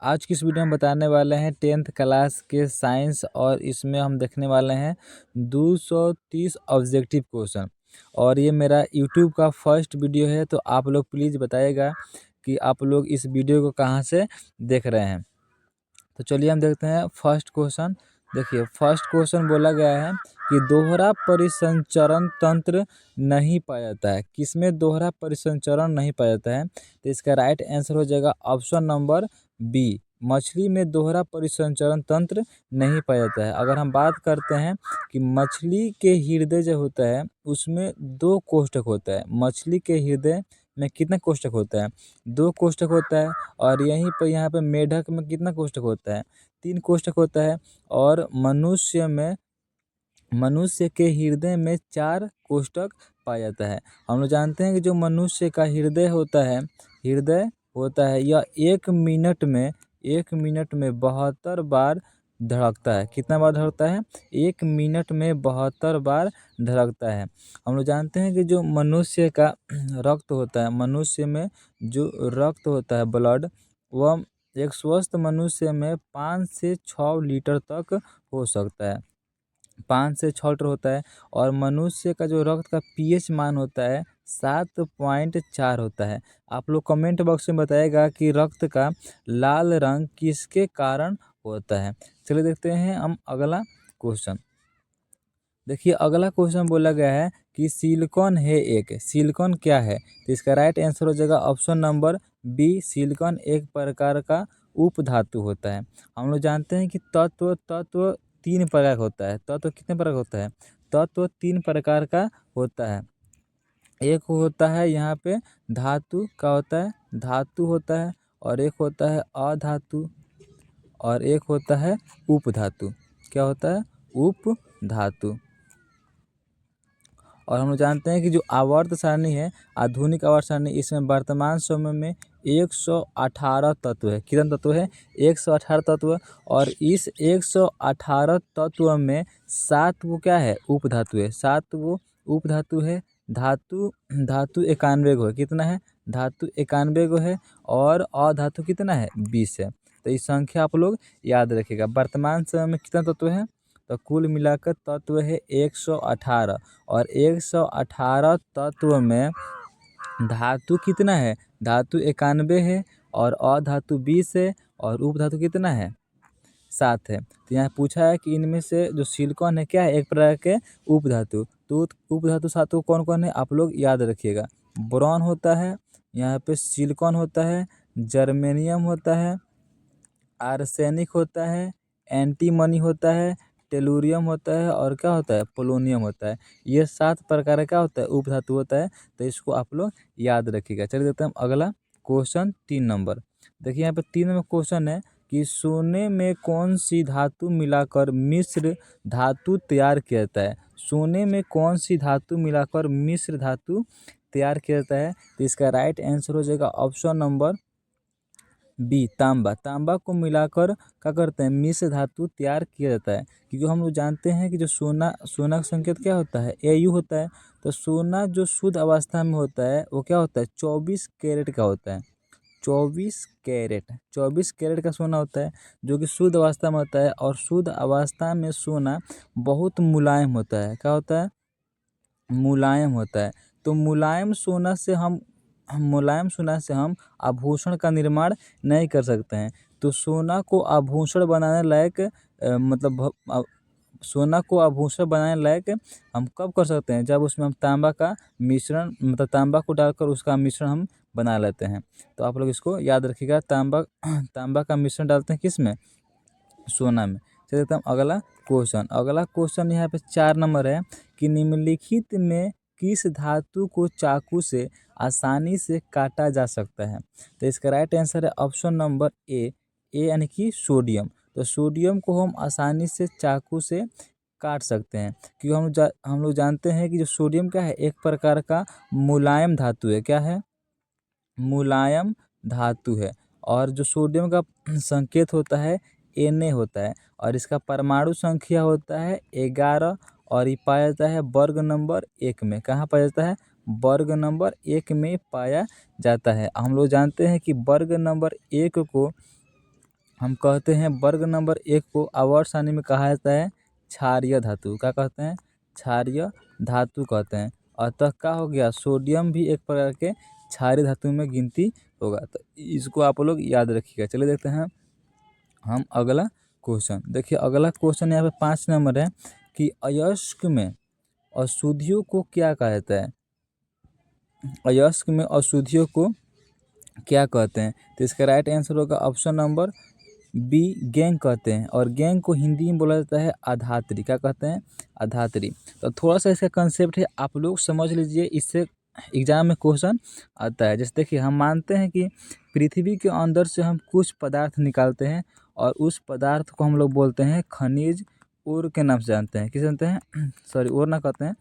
आज की इस वीडियो में बताने वाले हैं 10th क्लास के साइंस और इसमें हम देखने वाले हैं 230 ऑब्जेक्टिव क्वेश्चन। और ये मेरा यूट्यूब का फर्स्ट वीडियो है, तो आप लोग प्लीज़ बताइएगा कि आप लोग इस वीडियो को कहाँ से देख रहे हैं। तो चलिए हम देखते हैं फर्स्ट क्वेश्चन। देखिए फर्स्ट क्वेश्चन बोला गया है कि दोहरा परिसंचरण तंत्र नहीं पाया जाता है। किसमें दोहरा परिसंचरण नहीं पाया जाता है? तो इसका राइट आंसर हो जाएगा ऑप्शन नंबर बी, मछली में दोहरा परिसंचरण तंत्र नहीं पाया जाता है। अगर हम बात करते हैं कि मछली के हृदय जो होता है उसमें 2 कोष्ठक होता है। मछली के हृदय में कितना कोष्ठक होता है? 2 कोष्ठक होता है। और यहीं पर यहाँ पे मेढक में कितना कोष्ठक होता है? 3 कोष्ठक होता है। और मनुष्य के हृदय में 4 कोष्ठक पाया जाता है। हम लोग जानते हैं कि जो मनुष्य का हृदय होता है यह 1 मिनट में 72 बार धड़कता है। कितना बार धड़कता है? 1 मिनट में 72 बार धड़कता है। हम लोग जानते हैं कि जो मनुष्य का रक्त होता है, मनुष्य में जो रक्त होता है ब्लड, वह एक स्वस्थ मनुष्य में 5 से 6 लीटर तक हो सकता है। 5 से 6 लीटर होता है। और मनुष्य का जो रक्त का पीएच मान होता है 7.4 होता है। आप लोग कमेंट बॉक्स में बताइएगा कि रक्त का लाल रंग किसके कारण होता है। चलिए देखते हैं हम अगला क्वेश्चन। देखिए अगला क्वेश्चन बोला गया है कि सिलिकॉन है एक। सिलिकॉन क्या है? तो इसका राइट आंसर हो जाएगा ऑप्शन नंबर बी, सिलिकॉन एक प्रकार का उपधातु होता है। हम लोग जानते हैं कि तत्व 3 प्रकार का होता है। तत्व कितने प्रकार का होता है? तत्व 3 प्रकार का होता है। एक होता है यहाँ पे धातु का होता है, धातु होता है। और एक होता है अधातु। और एक होता है उपधातु। क्या होता है? उपधातु। और हम लोग जानते हैं कि जो आवर्त सारणी है, आधुनिक आवर्त सारणी, इसमें वर्तमान समय में 118 तत्व है। कितने तत्व है? 118 तत्व। और इस 118 तत्व में 7 वो क्या है? उपधातु है। 7 वो उपधातु है। धातु 91 गो है। कितना है? धातु 91 गो है। और अधातु कितना है? 20 है। तो इस संख्या आप लोग याद रखिएगा। वर्तमान समय में कितना तत्व है? तो कुल मिलाकर तत्व है 118। और 118 तत्व में धातु कितना है? धातु 91 है। और अधातु 20 है। और उपधातु कितना है? 7 है। तो यहाँ पूछा है कि इनमें से जो सिलिकॉन है क्या है? एक प्रकार के उपधातु। तो उपधातु 7 कौन कौन है? आप लोग याद रखिएगा। बोरॉन होता है, यहाँ पे सिलिकॉन होता है, जर्मेनियम होता है, आर्सेनिक होता है, एंटीमनी होता है, टेलुरियम होता है, और क्या होता है? पोलोनियम होता है। ये 7 प्रकार का क्या होता है? उपधातु होता है। तो इसको आप लोग याद रखिएगा। चलिए देखते हैं हम अगला क्वेश्चन 3 नंबर। देखिए यहाँ पे 3 नंबर क्वेश्चन है कि सोने में कौन सी धातु मिलाकर मिश्र धातु तैयार किया जाता है? सोने में कौन सी धातु मिलाकर मिश्र धातु तैयार किया जाता है? तो इसका राइट आंसर हो जाएगा ऑप्शन नंबर बी, तांबा। तांबा को मिलाकर क्या करते हैं? मिश्र धातु तैयार किया जाता है। क्योंकि हम लोग जानते हैं कि जो सोना का संकेत क्या होता है? Au होता है। तो सोना जो शुद्ध अवस्था में होता है वो क्या होता है? 24 कैरेट का होता है। 24 कैरेट का सोना होता है, जो कि शुद्ध अवस्था में होता है। और शुद्ध अवस्था में सोना बहुत मुलायम होता है। क्या होता है? मुलायम होता है। तो मुलायम सोना से हम आभूषण का निर्माण नहीं कर सकते हैं। तो सोना को आभूषण बनाने लायक सोना को आभूषण बनाने लायक हम कब कर सकते हैं? जब उसमें हम तांबा का मिश्रण तांबा को डालकर उसका मिश्रण हम बना लेते हैं। तो आप लोग इसको याद रखिएगा। तांबा का मिश्रण डालते हैं किस में? सोना में। चलिए देखते हैं हम अगला क्वेश्चन। अगला क्वेश्चन यहाँ पे 4 नंबर है कि निम्नलिखित में किस धातु को चाकू से आसानी से काटा जा सकता है? तो इसका राइट आंसर है ऑप्शन नंबर ए यानी कि सोडियम। तो सोडियम को हम आसानी से चाकू से काट सकते हैं, क्योंकि हम लोग जानते हैं कि जो सोडियम क्या है? एक प्रकार का मुलायम धातु है। क्या है? मुलायम धातु है। और जो सोडियम का संकेत होता है Na होता है। और इसका परमाणु संख्या होता है 11। और ये पाया जाता है वर्ग नंबर 1 में। कहाँ पाया जाता है? वर्ग नंबर 1 में पाया जाता है। हम लोग जानते हैं कि वर्ग नंबर 1 को हम कहते हैं वर्ग नंबर 1 को आवर्त सारणी में कहा जाता है क्षारीय धातु। क्या कहते हैं? क्षारीय धातु कहते हैं। अतः क्या हो गया? सोडियम भी एक प्रकार के क्षारीय धातु में गिनती होगा। तो इसको आप लोग याद रखिएगा। चलिए देखते हैं हम अगला क्वेश्चन। देखिए अगला क्वेश्चन यहाँ पे 5 नंबर है कि अयस्क में अशुद्धियों को क्या कहता है? अयस्क में अशुद्धियों को क्या कहते हैं? तो इसका राइट आंसर होगा ऑप्शन नंबर बी, गैंग कहते हैं। और गैंग को हिंदी में बोला जाता है अधात्री। क्या कहते हैं? अधात्री। तो थोड़ा सा इसका कंसेप्ट है, आप लोग समझ लीजिए, इससे एग्जाम में क्वेश्चन आता है। जैसे देखिए हम मानते हैं कि पृथ्वी के अंदर से हम कुछ पदार्थ निकालते हैं और उस पदार्थ को हम लोग बोलते हैं खनिज, और के नाम से जानते हैं। किस जानते हैं? सॉरी, और ना कहते हैं,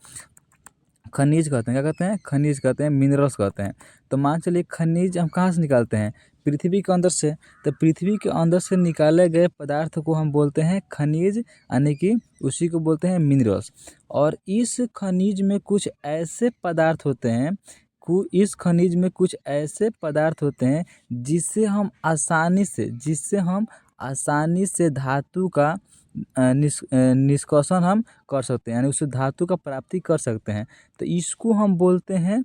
खनिज कहते हैं। क्या कहते हैं? खनिज कहते हैं, मिनरल्स कहते हैं। तो मान चलिए खनिज हम कहाँ से निकालते हैं? पृथ्वी के अंदर से। तो पृथ्वी के अंदर से निकाले गए पदार्थ को हम बोलते हैं खनिज, यानी कि उसी को बोलते हैं मिनरल्स। और इस खनिज में कुछ ऐसे पदार्थ होते हैं जिससे हम आसानी से धातु का निष्कर्षण हम कर सकते हैं, यानी उस धातु का प्राप्ति कर सकते हैं। तो इसको हम बोलते हैं,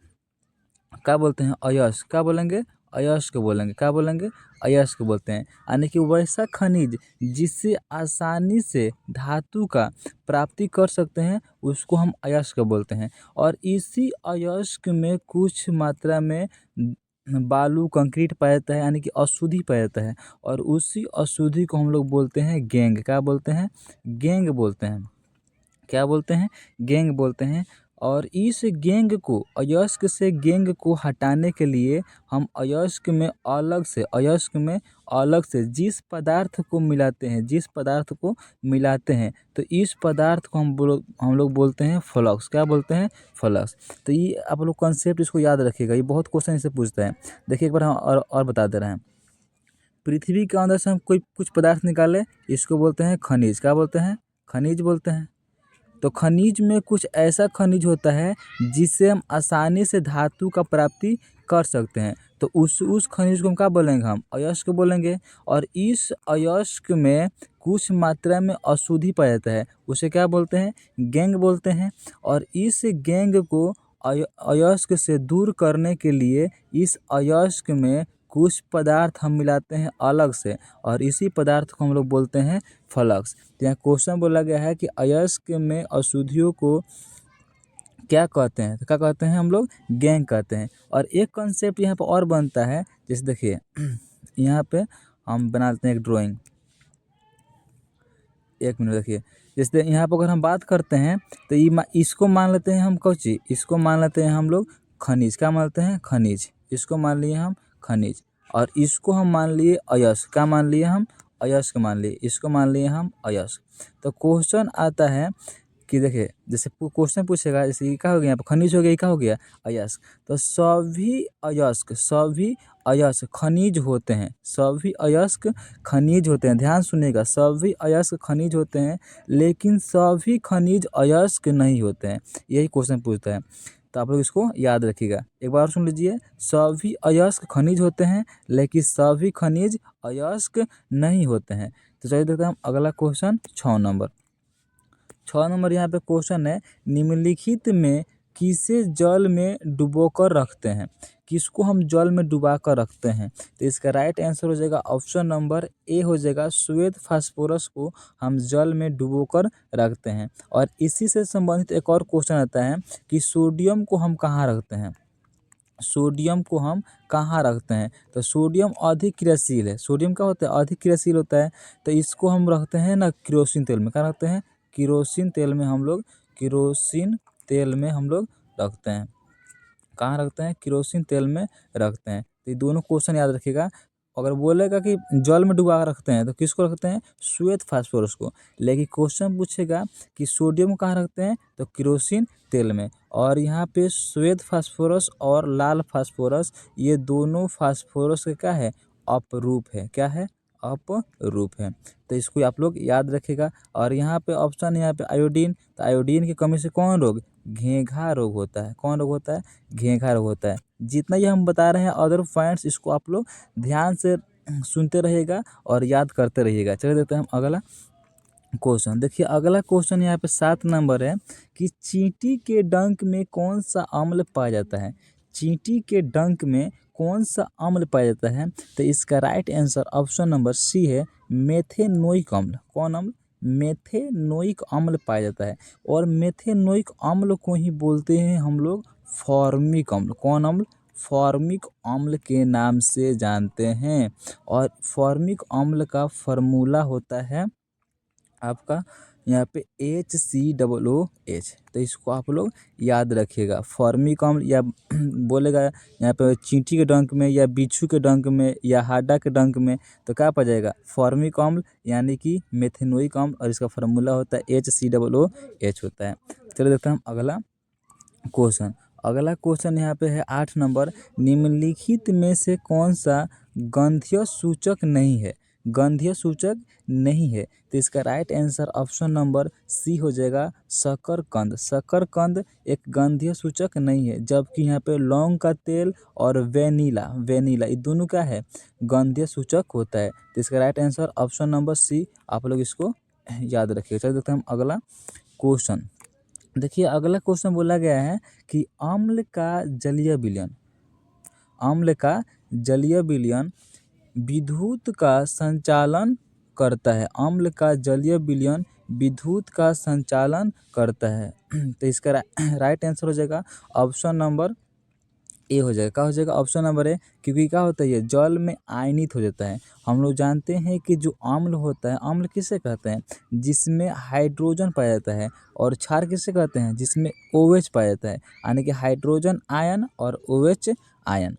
क्या बोलते हैं? अयस्क। क्या बोलेंगे? अयस्क बोलेंगे। क्या बोलेंगे? अयस्क बोलते हैं। यानी कि वैसा खनिज जिससे आसानी से धातु का प्राप्ति कर सकते हैं उसको हम अयस्क बोलते हैं। और इसी अयस्क में कुछ मात्रा में बालू, कंक्रीट पाया जाता है, यानी कि अशुद्धि पाया जाता है। और उसी अशुद्धि को हम लोग बोलते हैं गैंग। क्या बोलते हैं? गैंग बोलते हैं। क्या बोलते हैं? गैंग बोलते हैं। और इस गैंग को, अयस्क से गैंग को हटाने के लिए हम अयस्क में अलग से जिस पदार्थ को मिलाते हैं तो इस पदार्थ को हम लोग बोलते हैं फ्लक्स। क्या बोलते हैं? फ्लक्स। तो ये आप लोग कंसेप्ट इसको याद रखिएगा, ये बहुत क्वेश्चन इससे पूछता है। देखिए एक बार हम और बता दे रहे हैं। पृथ्वी के अंदर से हम कुछ पदार्थ निकाले, इसको बोलते हैं खनिज। क्या बोलते हैं? खनिज बोलते हैं। तो खनिज में कुछ ऐसा खनिज होता है जिससे हम आसानी से धातु का प्राप्ति कर सकते हैं। तो उस खनिज को हम क्या बोलेंगे? हम अयस्क बोलेंगे। और इस अयस्क में कुछ मात्रा में अशुद्धि पाया जाता है, उसे क्या बोलते हैं? गैंग बोलते हैं। और इस गैंग को अयस्क से दूर करने के लिए इस अयस्क में कुछ पदार्थ हम मिलाते हैं अलग से, और इसी पदार्थ को हम लोग बोलते हैं फ्लक्स। तो यहाँ क्वेश्चन बोला गया है कि अयस्क में अशुद्धियों को क्या कहते हैं? तो क्या कहते हैं? हम लोग गैंग कहते हैं। और एक कॉन्सेप्ट यहाँ पर और बनता है, जैसे देखिए यहाँ पे हम बना लेते हैं एक ड्राइंग। एक मिनट देखिए, जैसे यहाँ पर अगर हम बात करते हैं तो इसको मान लेते हैं हम कौची, इसको मान लेते हैं हम लोग खनिज। क्या मानते हैं? खनिज। इसको मान लिए हम खनिज। और इसको हम मान लिए अयस्क। क्या मान लिए हम? अयस्क मान लिए। इसको मान लिए हम अयस्क। तो क्वेश्चन आता है कि देखिए, जैसे क्वेश्चन पूछेगा, जैसे ये क्या हो गया? यहाँ पर खनिज हो गया, ये क्या हो गया? अयस्क। तो सभी अयस्क खनिज होते हैं। सभी अयस्क खनिज होते हैं। ध्यान सुनिएगा, सभी अयस्क खनिज होते हैं, लेकिन सभी खनिज अयस्क नहीं होते हैं। यही क्वेश्चन पूछता है, तो आप लोग इसको याद रखिएगा। एक बार सुन लीजिए, सभी अयस्क खनिज होते हैं लेकिन सभी खनिज अयस्क नहीं होते हैं। तो चलिए देखते हैं हम अगला क्वेश्चन 6 नंबर। 6 नंबर यहाँ पे क्वेश्चन है, निम्नलिखित में किसे जल में डुबोकर रखते हैं? किसको हम जल में डुबा कर रखते हैं? तो इसका राइट आंसर हो जाएगा ऑप्शन नंबर ए हो जाएगा, श्वेत फास्फोरस को हम जल में डुबोकर रखते हैं। और इसी से संबंधित एक और क्वेश्चन आता है कि सोडियम को हम कहाँ रखते हैं? सोडियम को हम कहाँ रखते हैं? तो सोडियम अधिक क्रियाशील है। सोडियम क्या होता है? अधिक क्रियाशील होता है। तो इसको हम रखते हैं ना केरोसिन तेल में। क्या रखते हैं? केरोसिन तेल में हम लोग रखते हैं। कहाँ रखते हैं? केरोसिन तेल में रखते हैं। तो ये दोनों क्वेश्चन याद रखिएगा। अगर बोलेगा कि जल में डुबा कर रखते हैं तो किसको रखते हैं? श्वेत फास्फोरस को। लेकिन क्वेश्चन पूछेगा कि सोडियम को कहाँ रखते हैं? तो केरोसिन तेल में। और यहाँ पे श्वेत फास्फोरस और लाल फास्फोरस, ये दोनों फास्फोरस का क्या है? अपरूप है। क्या है? अपरूप है। तो इसको आप लोग याद रखिएगा। और यहाँ पे ऑप्शन है, यहाँ पे आयोडीन। तो आयोडीन की कमी से कौन रोग? घेंघा रोग होता है। कौन रोग होता है? घेंघा रोग होता है। जितना ये हम बता रहे हैं अदर पॉइंट्स, इसको आप लोग ध्यान से सुनते रहिएगा और याद करते रहिएगा। चलिए देखते हैं हम अगला क्वेश्चन। देखिए अगला क्वेश्चन यहाँ पे 7 नंबर है कि चींटी के डंक में कौन सा अम्ल पाया जाता है। चींटी के डंक में कौन सा अम्ल पाया जाता है। तो इसका right answer option number C है मेथेनोइक अम्ल। कौन अम्ल? मेथेनोइक अम्ल पाया जाता है। और मेथेनोइक अम्ल को ही बोलते हैं हम लोग फॉर्मिक अम्ल। कौन अम्ल? फॉर्मिक अम्ल के नाम से जानते हैं। और फॉर्मिक अम्ल का फार्मूला होता है आपका यहाँ पे HCOOH। तो इसको आप लोग याद रखिएगा। फॉर्मिक अम्ल या बोलेगा यहाँ पे चींटी के डंक में या बिच्छू के डंक में या हाडा के डंक में, तो क्या पा जाएगा? फॉर्मिक अम्ल यानी कि मेथेनोइक अम्ल, और इसका फार्मूला होता है HCOOH होता है। चलिए देखते हैं हम अगला क्वेश्चन। अगला क्वेश्चन यहाँ पे है 8 नंबर। निम्नलिखित में से कौन सा गंधीय सूचक नहीं है? गंधीय सूचक नहीं है। तो इसका right answer option number C हो जाएगा शकरकंद। शकरकंद एक गंधीय सूचक नहीं है, जबकि यहाँ पे लौंग का तेल और वेनिला ये दोनों क्या है? गंधीय सूचक होता है। तो इसका right answer option number C, आप लोग इसको याद रखिएगा। चलिए देखते हैं हम अगला क्वेश्चन। देखिए अगला क्वेश्चन बोला गया है कि अम्ल का जलीय विलयन विद्युत का संचालन करता है। अम्ल का जलीय विलयन विद्युत का संचालन करता है। तो इसका राइट आंसर हो जाएगा ऑप्शन नंबर ए हो जाएगा। क्या हो जाएगा? Option number A. क्योंकि क्या होता है, ये जल में आयनित हो जाता है। हम लोग जानते हैं कि जो अम्ल होता है, अम्ल किसे कहते हैं? जिसमें हाइड्रोजन पाया जाता है। और क्षार किसे कहते हैं? जिसमें OH पाया जाता है, यानी कि हाइड्रोजन आयन और OH आयन।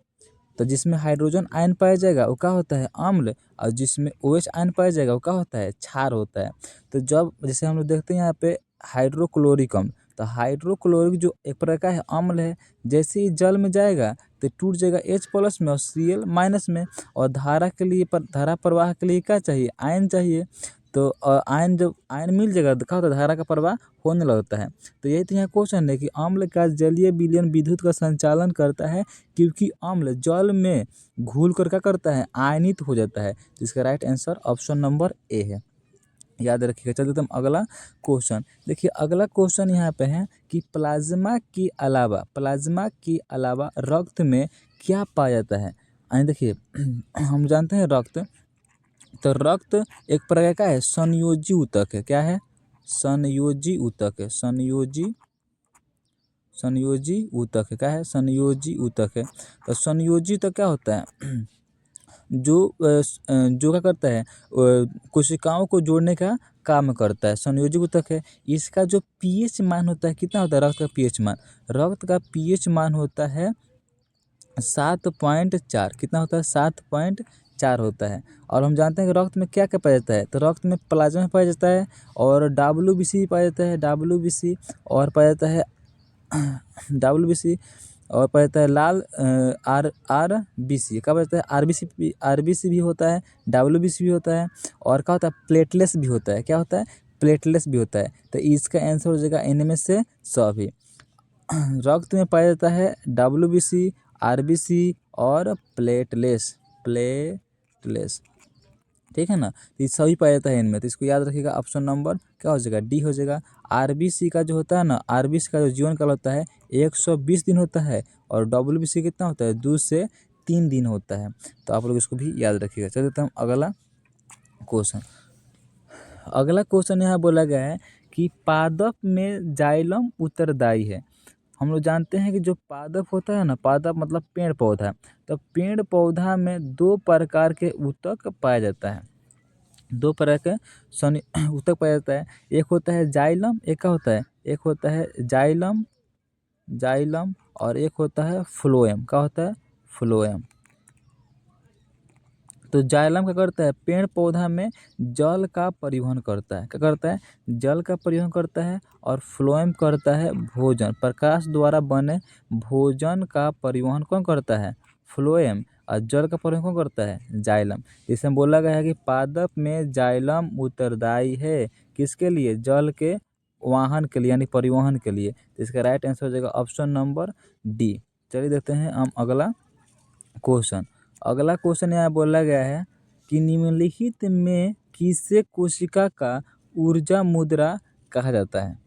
तो जिसमें हाइड्रोजन आयन पाया जाएगा वो क्या होता है? अम्ल। और जिसमें OH आयन पाया जाएगा वो क्या होता है? क्षार होता है। तो जब जैसे हम लोग देखते हैं यहाँ पे हाइड्रोक्लोरिक अम्ल, तो हाइड्रोक्लोरिक जो एक प्रकार का है अम्ल है, जैसे ही जल में जाएगा तो टूट जाएगा H+ में और Cl- में। और धारा के लिए धारा प्रवाह के लिए क्या चाहिए? आयन चाहिए। तो आयन जब आयन मिल जाएगा तो क्या होता है? धारा का प्रवाह होने लगता है। तो यही तो यहाँ क्वेश्चन है कि अम्ल का जलीय विलयन विद्युत का संचालन करता है, क्योंकि अम्ल जल में घुल कर क्या करता है? आयनित हो जाता है। तो इसका right answer option number A है, याद रखिएगा। चलते हम अगला क्वेश्चन। देखिए अगला क्वेश्चन यहाँ पे है कि प्लाज्मा के अलावा रक्त में क्या पाया जाता है। देखिए हम जानते हैं रक्त, तो रक्त एक प्रकार का है संयोजी ऊतक है। क्या है? संयोजी ऊतक है। संयोजी ऊतक है। क्या है? संयोजी ऊतक है। तो संयोजी ऊतक क्या होता है? जो क्या करता है? कोशिकाओं को जोड़ने का काम करता है, संयोजी ऊतक है। इसका जो pH मान होता है, कितना होता है रक्त का pH मान? रक्त का pH मान होता है 7.4। कितना होता है? 7.4 होता है। और हम जानते हैं कि रक्त में क्या क्या पाया जाता है, तो रक्त में प्लाज्मा पाया जाता है, और WBC भी पाया जाता है, WBC, और पाया जाता है WBC, और पाया जाता है लाल RBC। क्या पाया जाता है? RBC भी होता है, WBC भी होता है, और क्या होता है? प्लेटलेट्स भी होता है। क्या होता है? प्लेटलेट्स भी होता है। तो इसका आंसर हो जाएगा इनमें से सभी। रक्त में पाया जाता है WBC, RBC और प्लेटलेट्स। ठीक है ना? तो ये सभी पाया जाता है इनमें। तो इसको याद रखिएगा, ऑप्शन नंबर क्या हो जाएगा? डी हो जाएगा। RBC का जो होता है ना, RBC का जो जीवन काल होता है 120 दिन होता है, और WBC कितना होता है? 2 से 3 दिन होता है। तो आप लोग इसको भी याद रखिएगा। चलते हम अगला क्वेश्चन। अगला क्वेश्चन यहाँ बोला गया है कि पादप में जाइलम उत्तरदायी है। हम लोग जानते हैं कि जो पादप होता है ना, पादप मतलब पेड़ पौधा, तो पेड़ पौधा में 2 प्रकार के ऊतक पाया जाता है। 2 प्रकार के ऊतक पाया जाता है। एक होता है जाइलम, एक क्या होता है? एक होता है जाइलम और एक होता है फ्लोएम। क्या होता है? फ्लोएम। तो जाइलम क्या करता है? पेड़ पौधा में जल का परिवहन करता है। क्या करता है? जल का परिवहन करता है। और फ्लोएम करता है भोजन, प्रकाश द्वारा बने भोजन का परिवहन कौन करता है? फ्लोएम। और जल का परिवहन कौन करता है? जाइलम। इसमें बोला गया है कि पादप में जाइलम उत्तरदायी है, किसके लिए? जल के वाहन के लिए, यानी परिवहन के लिए। तो इसका राइट आंसर हो जाएगा ऑप्शन नंबर डी। चलिए देखते हैं हम अगला क्वेश्चन। अगला क्वेश्चन यहाँ बोला गया है कि निम्नलिखित में किसे कोशिका का ऊर्जा मुद्रा कहा जाता है।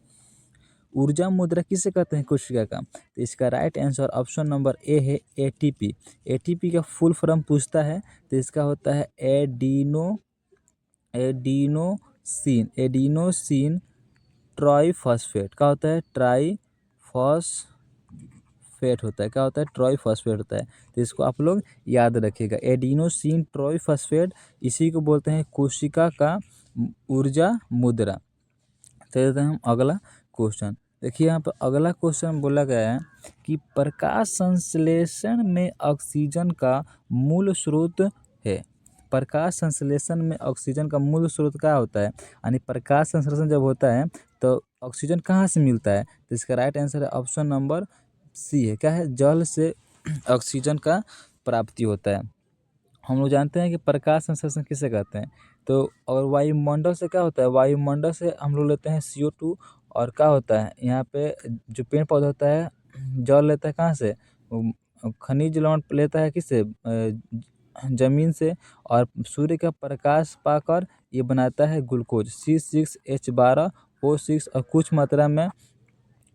ऊर्जा मुद्रा किसे कहते हैं कोशिका का। तो इसका right answer option number A है एटीपी। एटीपी का फुल फॉर्म पूछता है तो इसका होता है एडिनोसिन ट्राइफॉस्फेट। क्या होता है, ट्राइफॉस्फेट होता है। क्या होता है, ट्राइफॉस्फेट होता है। तो इसको आप लोग याद रखिएगा, एडिनोसिन ट्राइफॉस्फेट, इसी को बोलते हैं कोशिका का ऊर्जा मुद्रा। चलिए देते हैं हम अगला क्वेश्चन। देखिए यहाँ पर अगला क्वेश्चन बोला गया है कि प्रकाश संश्लेषण में ऑक्सीजन का मूल स्रोत है। प्रकाश संश्लेषण में ऑक्सीजन का मूल स्रोत क्या होता है, यानी प्रकाश संश्लेषण जब होता है तो ऑक्सीजन कहाँ से मिलता है। तो इसका राइट आंसर है ऑप्शन नंबर सी है। क्या है, जल से ऑक्सीजन का प्राप्ति होता है। हम लोग जानते हैं कि प्रकाश संश्लेषण किसे कहते हैं। तो और वायुमंडल से क्या होता है, वायुमंडल से हम लोग लेते हैं CO2। और क्या होता है यहाँ पे, जो पेड़ पौधा होता है जल लेता है कहाँ से, खनिज लवण लेता है किससे, जमीन से। और सूर्य का प्रकाश पाकर ये बनाता है ग्लूकोज C6H12O6, और कुछ मात्रा में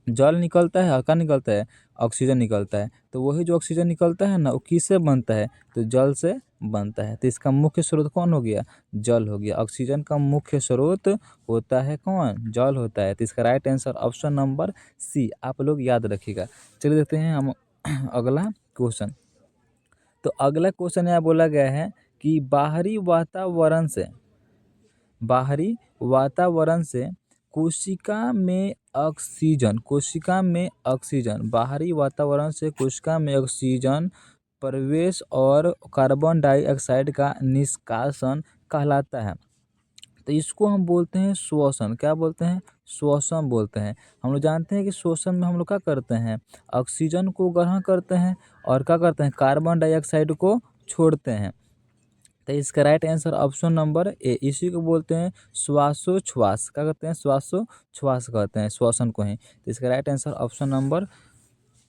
जल निकलता है और क्या निकलता है, ऑक्सीजन निकलता है। तो वही जो ऑक्सीजन निकलता है ना, वो किससे बनता है, तो जल से बनता है। तो इसका मुख्य स्रोत कौन हो गया, जल हो गया। ऑक्सीजन का मुख्य स्रोत होता है कौन, जल होता है। तो इसका right answer option number C आप लोग याद रखिएगा। चलिए देखते हैं हम अगला क्वेश्चन। तो अगला क्वेश्चन यहाँ बोला गया है कि बाहरी वातावरण से कोशिका में ऑक्सीजन बाहरी वातावरण से कोशिका में ऑक्सीजन प्रवेश और कार्बन डाइऑक्साइड का निष्कासन कहलाता है। तो इसको हम बोलते हैं श्वसन। क्या बोलते हैं, श्वसन बोलते हैं। हम लोग जानते हैं कि श्वसन में हम लोग क्या करते हैं, ऑक्सीजन को ग्रहण करते हैं और क्या करते हैं, कार्बन डाइऑक्साइड को छोड़ते हैं। तो इसका right answer option number A, इसी को बोलते हैं श्वासोच्छ्वास। क्या कहते हैं, श्वासोच्छ्वास कहते हैं श्वसन को ही। तो इसका राइट आंसर ऑप्शन नंबर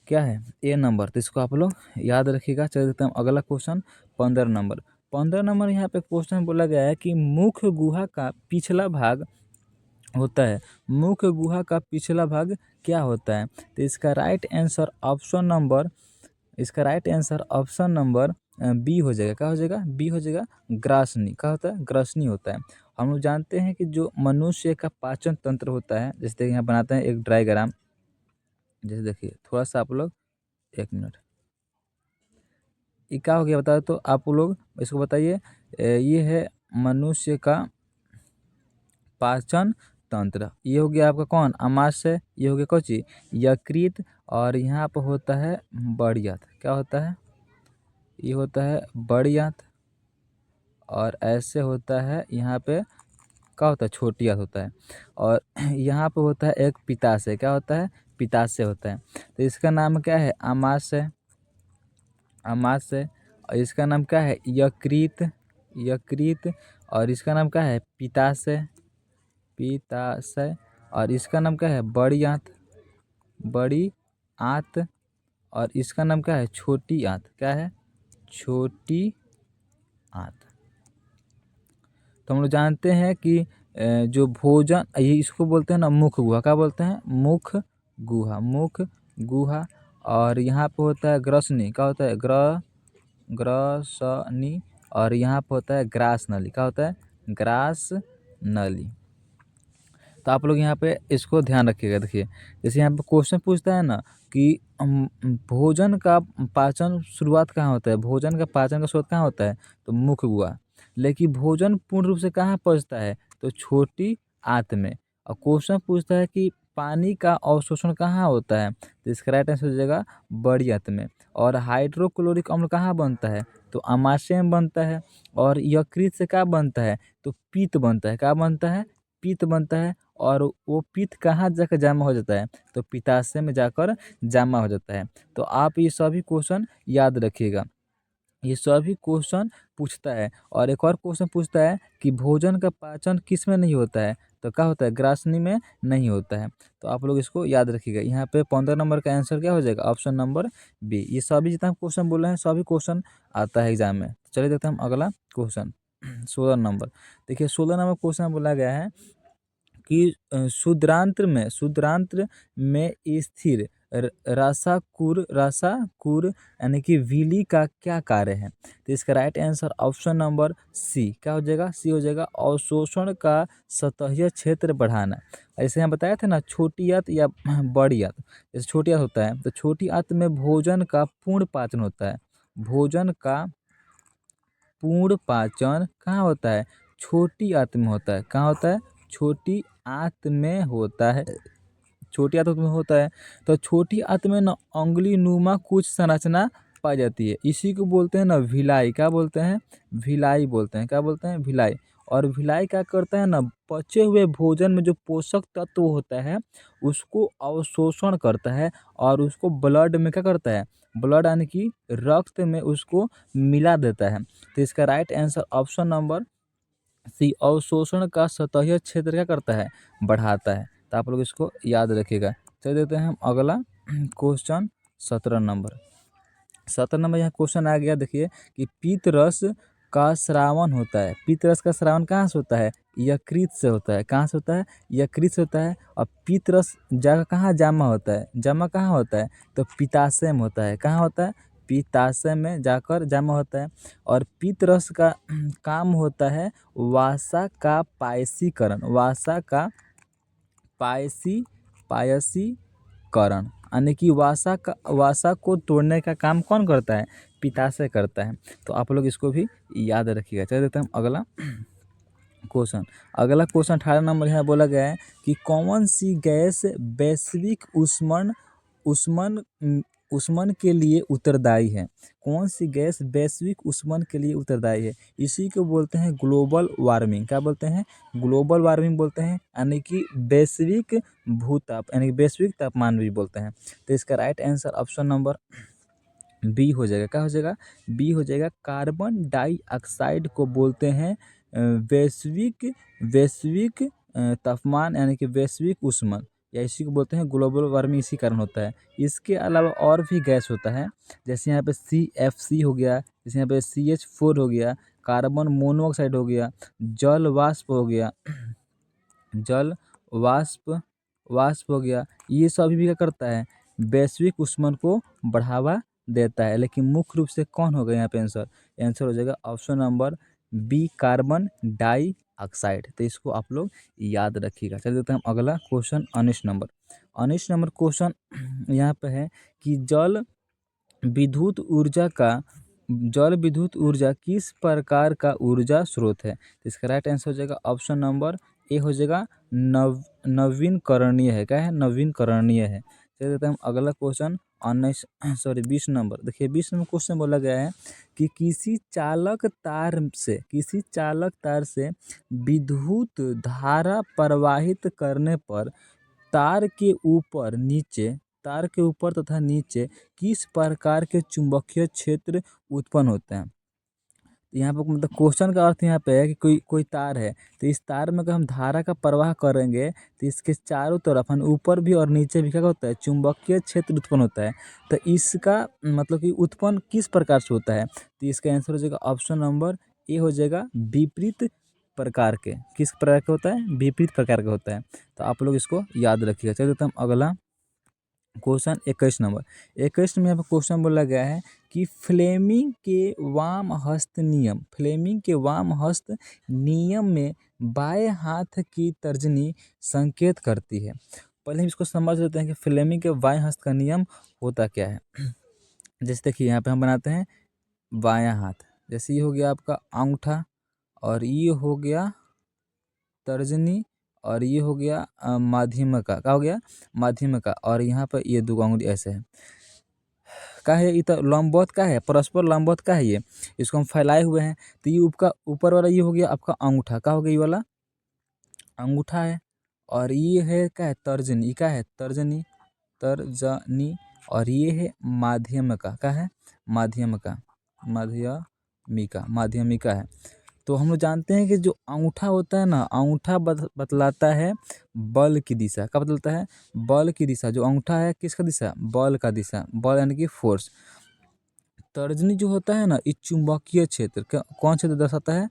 क्या है, ए नंबर। तो इसको आप लोग याद रखिएगा। चल देते हैं अगला क्वेश्चन 15 नंबर यहाँ पे क्वेश्चन बोला गया है कि मुख्य गुहा का पिछला भाग होता है। मुख्य गुहा का पिछला भाग क्या होता है। तो इसका right answer option number B हो जाएगा। क्या हो जाएगा, बी हो जाएगा, ग्रासनी। क्या होता है, ग्रासनी होता है। हम लोग जानते हैं कि जो मनुष्य का पाचन तंत्र होता है, जैसे यहाँ बनाते हैं एक डायग्राम, जैसे देखिए थोड़ा सा आप लोग 1 मिनट, ये क्या हो गया बता तो आप लोग इसको बताइए। ये है मनुष्य का पाचन तंत्र। ये हो गया आपका कौन, आमाशय। ये हो गया कौची, यकृत। और यहाँ पर होता है बड़ी आंत। क्या होता है, ये होता है बड़ी आंत। और ऐसे होता है यहाँ पे क्या होता है, छोटी आंत होता है। और यहाँ पे होता है एक पित्ताशय। क्या होता है, पित्ताशय होता है। तो इसका नाम क्या है, आमाशय। और इसका नाम क्या है, यकृत। और इसका नाम क्या है, पित्ताशय। और इसका नाम क्या है, बड़ी आंत। और इसका नाम क्या है, छोटी आंत। क्या है, छोटी आंत। तो हम लोग जानते हैं कि जो भोजन, ये इसको बोलते हैं ना मुख गुहा। क्या बोलते हैं, मुख गुहा। और यहाँ पे होता है ग्रसनी। क्या होता है, ग्रसनी। और यहाँ पे होता है ग्रास नली। क्या होता है, ग्रास नली। तो आप लोग यहाँ पे इसको ध्यान रखिएगा। देखिए जैसे यहाँ पे क्वेश्चन पूछता है ना कि भोजन का पाचन शुरुआत कहाँ होता है, भोजन का पाचन का स्रोत कहाँ होता है, तो मुख गुहा। लेकिन भोजन पूर्ण रूप से कहाँ पचता है, तो छोटी आंत में। और क्वेश्चन पूछता है कि पानी का अवशोषण कहाँ होता है, तो इसका राइट आंसर हो जाएगा बड़ी आंत में। और हाइड्रोक्लोरिक अम्ल कहाँ बनता है, तो आमाशय में बनता है। और यकृत से क्या बनता है, तो पित्त बनता है। क्या बनता है, पित्त बनता है। और वो पित्त कहाँ जाकर जमा हो जाता है, तो पित्ताशय में जाकर जमा हो जाता है। तो आप ये सभी क्वेश्चन याद रखिएगा, ये सभी क्वेश्चन पूछता है। और एक और क्वेश्चन पूछता है कि भोजन का पाचन किस में नहीं होता है, तो क्या होता है, ग्रासनी में नहीं होता है। तो आप लोग इसको याद रखिएगा। यहाँ पे 15 नंबर का आंसर क्या हो जाएगा, ऑप्शन नंबर बी। ये सभी जितना क्वेश्चन बोल रहे हैं सभी क्वेश्चन आता है एग्जाम में। चलिए देखते हैं हम अगला क्वेश्चन। 16 नंबर, देखिए 16 नंबर क्वेश्चन बोला गया है कि शुद्रांत्र में स्थिर रासाकुर यानी कि विली का क्या कार्य है। तो इसका right answer option number C क्या हो जाएगा, सी हो जाएगा, अवशोषण का सतहीय क्षेत्र बढ़ाना। ऐसे हम बताए थे ना, छोटी आंत या बड़ी आंत। जैसे छोटी आंत होता है तो छोटी आंत में भोजन का पूर्ण पाचन होता है। भोजन का पूर्ण पाचन कहाँ होता है, छोटी आंत में होता है। कहाँ होता है, छोटी आंत में होता है। छोटी आंत में होता है तो छोटी आंत में ना उंगली नुमा कुछ संरचना पाई जाती है, इसी को बोलते हैं ना भिलाई। क्या बोलते हैं, भिलाई बोलते हैं। क्या बोलते हैं, भिलाई। और भिलाई क्या करता है ना, बचे हुए भोजन में जो पोषक तत्व होता है उसको अवशोषण करता है और उसको ब्लड में क्या करता है, ब्लड यानी कि रक्त में उसको मिला देता है। तो इसका right answer option number C, अवशोषण का सतहीय क्षेत्र क्या करता है, बढ़ाता है। तो आप लोग इसको याद रखिएगा। चल देते हैं हम अगला क्वेश्चन 17 नंबर। 17 नंबर यहाँ क्वेश्चन आ गया, देखिए कि पीतरस का श्रावण होता है। पीतरस का श्रावण कहाँ से होता है, यकृत से होता है। कहाँ से होता है, यकृत से होता है। और पीतरस जगह कहाँ जमा होता है, जमा कहाँ होता है, तो पित्ताशय में होता है। कहाँ होता है, पित्ताशय में जाकर जमा होता है। और पीतरस का काम होता है वसा का पायसीकरण, वसा का पायसीकरण यानी कि वसा को तोड़ने का काम कौन करता है, पित्ताशय करता है। तो आप लोग इसको भी याद रखिएगा। चलिए देखते हैं हम अगला क्वेश्चन। अगला क्वेश्चन 18 नंबर यहाँ बोला गया है कि कौन सी गैस वैश्विक ऊष्मन के लिए उत्तरदायी है। कौन सी गैस वैश्विक ऊष्मन के लिए उत्तरदायी है, इसी को बोलते हैं ग्लोबल वार्मिंग। क्या बोलते हैं, ग्लोबल वार्मिंग बोलते हैं, यानी कि वैश्विक भूताप यानी वैश्विक तापमान भी बोलते हैं। तो इसका right answer option number B हो जाएगा। क्या हो जाएगा, बी हो जाएगा। कार्बन डाइऑक्साइड को बोलते हैं वैश्विक तापमान यानी कि वैश्विक ऊष्मन, या इसी को बोलते हैं ग्लोबल वार्मिंग, इसी कारण होता है। इसके अलावा और भी गैस होता है, जैसे यहाँ पे CFC हो गया, जैसे यहाँ पे CH4 हो गया, कार्बन मोनोऑक्साइड हो गया, जल वाष्प हो गया, जल वाष्प हो गया। ये सभी भी क्या करता है, वैश्विक ऊष्मन को बढ़ावा देता है। लेकिन मुख्य रूप से कौन होगा यहाँ पे आंसर, आंसर हो जाएगा option number B, carbon dioxide. तो इसको आप लोग याद रखिएगा। चलिए देखते हैं हम अगला क्वेश्चन 19 नंबर। 19 नंबर क्वेश्चन यहाँ पे है कि जल विद्युत ऊर्जा किस प्रकार का ऊर्जा स्रोत है। तो इसका राइट आंसर हो जाएगा ऑप्शन नंबर ए हो जाएगा, नवीनकरणीय है। क्या है, नवीनकरणीय है। चलिए देते हैं हम अगला क्वेश्चन 20 नंबर। देखिए 20 नंबर क्वेश्चन बोला गया है कि किसी चालक तार से विद्युत धारा प्रवाहित करने पर तार के ऊपर तथा नीचे किस प्रकार के चुंबकीय क्षेत्र उत्पन्न होते हैं। यहाँ पर मतलब क्वेश्चन का अर्थ यहाँ पे है कि कोई तार है, तो इस तार में अगर हम धारा का प्रवाह करेंगे तो इसके चारों तरफ ऊपर भी और नीचे भी क्या होता है, चुंबकीय क्षेत्र उत्पन्न होता है। तो इसका मतलब कि उत्पन्न किस प्रकार से होता है, तो इसका आंसर हो जाएगा ऑप्शन नंबर ए हो जाएगा, विपरीत प्रकार के। किस प्रकार का होता है, विपरीत प्रकार का होता है। तो आप लोग इसको याद रखिएगा। चलिए तो हम अगला क्वेश्चन 21 नंबर। 21 में यहाँ पर क्वेश्चन बोला गया है कि फ्लेमिंग के वाम हस्त नियम में बाएं हाथ की तर्जनी संकेत करती है। पहले हम इसको समझ लेते हैं कि फ्लेमिंग के बाएं हस्त का नियम होता क्या है। जैसे देखिए यहाँ पे हम बनाते हैं बायां हाथ, जैसे ये हो गया आपका अंगूठा, और ये हो गया तर्जनी, और ये हो गया माध्यम का। क्या हो गया, माध्यम का। और यहाँ पर ये दो अंगुली ऐसे है। क्या है, ये तो लंबवत का है, परस्पर लंबवत का है। ये इसको हम फैलाए हुए हैं। तो ये ऊपर वाला ये हो गया आपका अंगूठा। क्या हो गया, ये वाला अंगूठा है। और ये है क्या है, तर्जनी। क्या है, तर्जनी। और ये है माध्यम का। क्या है, माध्यमिका है। तो हम लोग जानते हैं कि जो अंगूठा होता है ना, अंगूठा बतलाता है बल की दिशा। क्या बतलाता है, बल की दिशा। जो अंगूठा है किसका दिशा, बल का दिशा, बल यानी कि फोर्स। तर्जनी जो होता है ना, ये चुंबकीय क्षेत्र। कौन क्षेत्र दर्शाता है,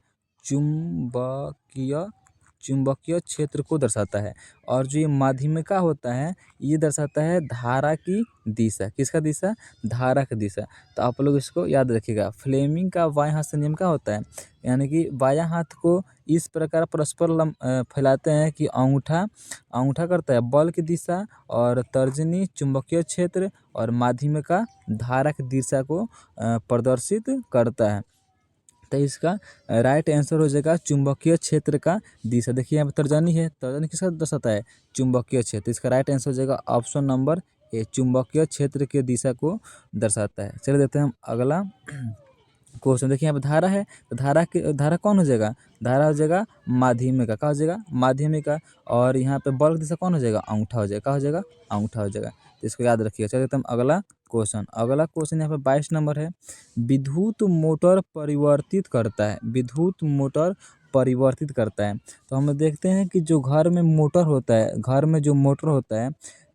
चुंबकीय क्षेत्र को दर्शाता है। और जो ये माध्यमिका होता है ये दर्शाता है धारा की दिशा। किसका दिशा? धारा की दिशा। तो आप लोग इसको याद रखिएगा। फ्लेमिंग का बाएं हाथ से नियम क्या होता है, यानी कि बायां हाथ को इस प्रकार परस्पर फैलाते हैं कि अंगूठा करता है बल की दिशा और तर्जनी चुंबकीय क्षेत्र और माध्यमिका धारा की दिशा को प्रदर्शित करता है। तो इसका राइट आंसर हो जाएगा चुंबकीय क्षेत्र का दिशा। देखिए यहाँ पर तर्जनी है, तर्जनी किसका दर्शाता है? चुंबकीय क्षेत्र। इसका राइट आंसर हो जाएगा ऑप्शन नंबर ए, चुंबकीय क्षेत्र के दिशा को दर्शाता है। चलिए देखते हैं हम अगला क्वेश्चन। देखिए यहाँ पर धारा है, तो धारा कौन हो जाएगा? धारा हो जाएगा माध्यमिका। क्या हो जाएगा? माध्यमिका। और यहाँ पे बल की दिशा कौन हो जाएगा? अंगूठा हो जाएगा। क्या हो जाएगा? अंगूठा हो जाएगा। तो इसको याद रखिएगा। चलिए देखते हैं हम अगला क्वेश्चन। अगला क्वेश्चन यहाँ पे 22 नंबर है। विद्युत मोटर परिवर्तित करता है। विद्युत मोटर परिवर्तित करता है। तो हम देखते हैं कि जो घर में मोटर होता है, घर में जो मोटर होता है,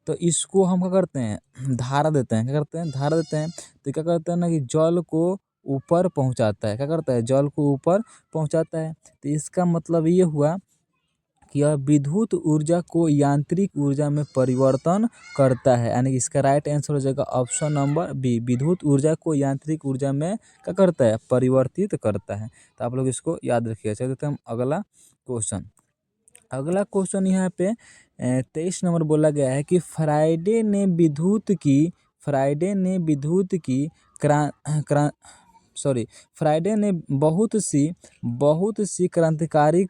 तो इसको हम क्या करते हैं? धारा देते हैं। क्या करते हैं? धारा देते हैं। तो क्या करते हैं ना कि जल को ऊपर पहुंचाता है। क्या करता है? जल को ऊपर पहुंचाता है। तो इसका मतलब ये हुआ कि यह विद्युत ऊर्जा को यांत्रिक ऊर्जा में परिवर्तन करता है। यानी इसका राइट आंसर हो जाएगा ऑप्शन नंबर बी, विद्युत ऊर्जा को यांत्रिक ऊर्जा में क्या करता है? परिवर्तित करता है। तो आप लोग इसको याद रखिएगा। चलिए हम अगला क्वेश्चन। अगला क्वेश्चन यहाँ पे 23 नंबर बोला गया है कि फ्राइडे ने विद्युत की फ्राइडे ने बहुत सी क्रांतिकारी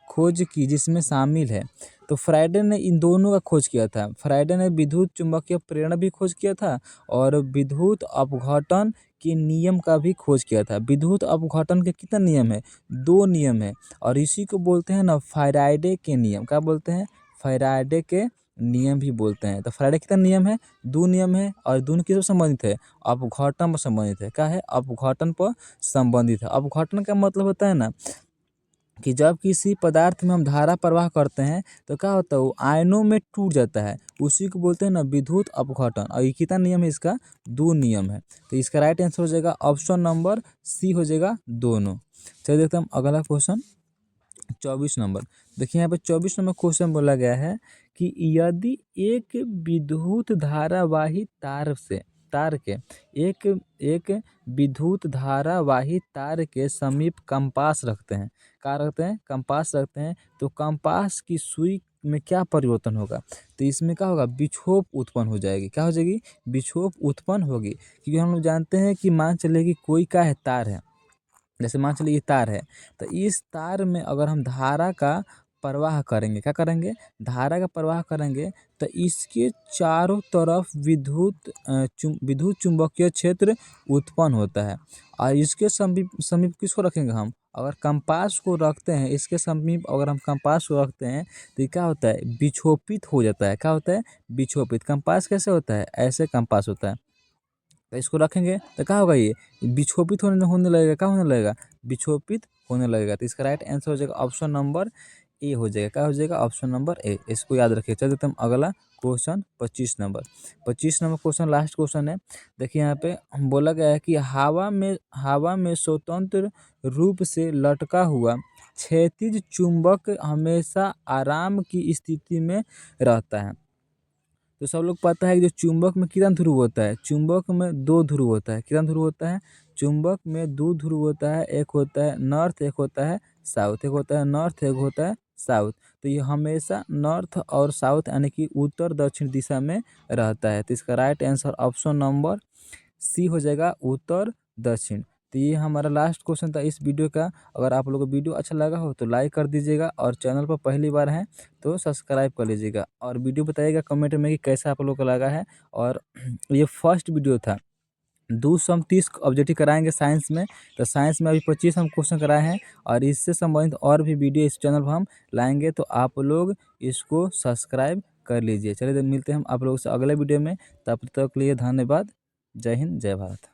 खोज की जिसमें शामिल है। तो फ्राइडे ने इन दोनों का खोज किया था। फ्राइडे ने विद्युत चुंबकीय प्रेरण भी खोज किया था और विद्युत अपघटन के नियम का भी खोज किया था। विद्युत अपघटन के कितने नियम है? 2 नियम है। और इसी को बोलते हैं ना फैराडे के नियम। क्या बोलते हैं? फैराडे के नियम भी बोलते हैं। तो फैराडे कितना नियम है? 2 नियम है। और दोनों किससे संबंधित है? अपघटन पर संबंधित है। क्या है? अपघटन पर संबंधित है। अपघटन का मतलब होता है ना कि जब किसी पदार्थ में हम धारा प्रवाह करते हैं तो क्या होता है? वो आयनों में टूट जाता है। उसी को बोलते हैं ना विद्युत अपघटन। और ये कितना नियम है इसका? 2 नियम है। तो इसका राइट आंसर हो जाएगा ऑप्शन नंबर सी हो जाएगा दोनों। चलिए देखते हैं हम अगला क्वेश्चन 24 नंबर। देखिए यहाँ पे 24 नंबर क्वेश्चन बोला गया है कि यदि एक विद्युत धारावाही एक विद्युत धारावाही तार के समीप कंपास रखते हैं। क्या रखते हैं? कंपास रखते हैं। तो कंपास की सुई में क्या परिवर्तन होगा? तो इसमें क्या होगा? विक्षोभ उत्पन्न हो जाएगी। क्या हो जाएगी? विक्षोभ उत्पन्न होगी। क्योंकि हम लोग जानते हैं कि मान चले कि कोई क्या है? तार है। जैसे मान चलिए ये तार है, तो इस तार में अगर हम धारा का प्रवाह करेंगे, क्या करेंगे? धारा का प्रवाह करेंगे, तो इसके चारों तरफ विद्युत चुंबकीय क्षेत्र उत्पन्न होता है। और इसके समीप किसको रखेंगे हम? अगर कंपास को रखते हैं, इसके समीप अगर हम कंपास को रखते हैं तो ये क्या होता है? विक्षोपित हो जाता है। क्या होता है? विक्षोपित। कंपास कैसे होता है? ऐसे कंपास होता है। तो इसको रखेंगे तो क्या होगा? ये विक्षोपित होने लगेगा। क्या होने लगेगा? विक्षोपित होने लगेगा। तो इसका राइट आंसर हो जाएगा ऑप्शन नंबर ए हो जाएगा। क्या हो जाएगा? Option number A. इसको याद रखिए। चलिए हम अगला question 25 number question last question है। देखिए यहाँ पे बोला गया है कि हवा में स्वतंत्र रूप से लटका हुआ क्षैतिज चुंबक हमेशा आराम की स्थिति में रहता है। तो सब लोग पता है कि जो चुंबक में कितना ध्रुव होता है? चुंबक में 2 ध्रुव होता है। कितना ध्रुव होता है? चुंबक में 2 ध्रुव होता है। एक होता है नॉर्थ, एक होता है साउथ। एक होता है नॉर्थ, एक होता है साउथ। तो ये हमेशा नॉर्थ और साउथ यानी कि उत्तर दक्षिण दिशा में रहता है। तो इसका right answer option number C हो जाएगा, उत्तर दक्षिण। तो ये हमारा लास्ट क्वेश्चन था इस वीडियो का। अगर आप लोगों को वीडियो अच्छा लगा हो तो लाइक कर दीजिएगा और चैनल पर पहली बार हैं तो सब्सक्राइब कर लीजिएगा और वीडियो बताइएगा कमेंट में कि कैसा आप लोगों को लगा है। और ये फर्स्ट वीडियो था। 2 सम 30 ऑब्जेक्टिव कराएंगे साइंस में। तो साइंस में अभी 25 हम क्वेश्चन कराए हैं और इससे संबंधित और भी वीडियो इस चैनल पर हम लाएंगे। तो आप लोग इसको सब्सक्राइब कर लीजिए। चलिए मिलते हैं हम आप लोगों से अगले वीडियो में। तब तक के लिए धन्यवाद। जय हिंद, जय भारत।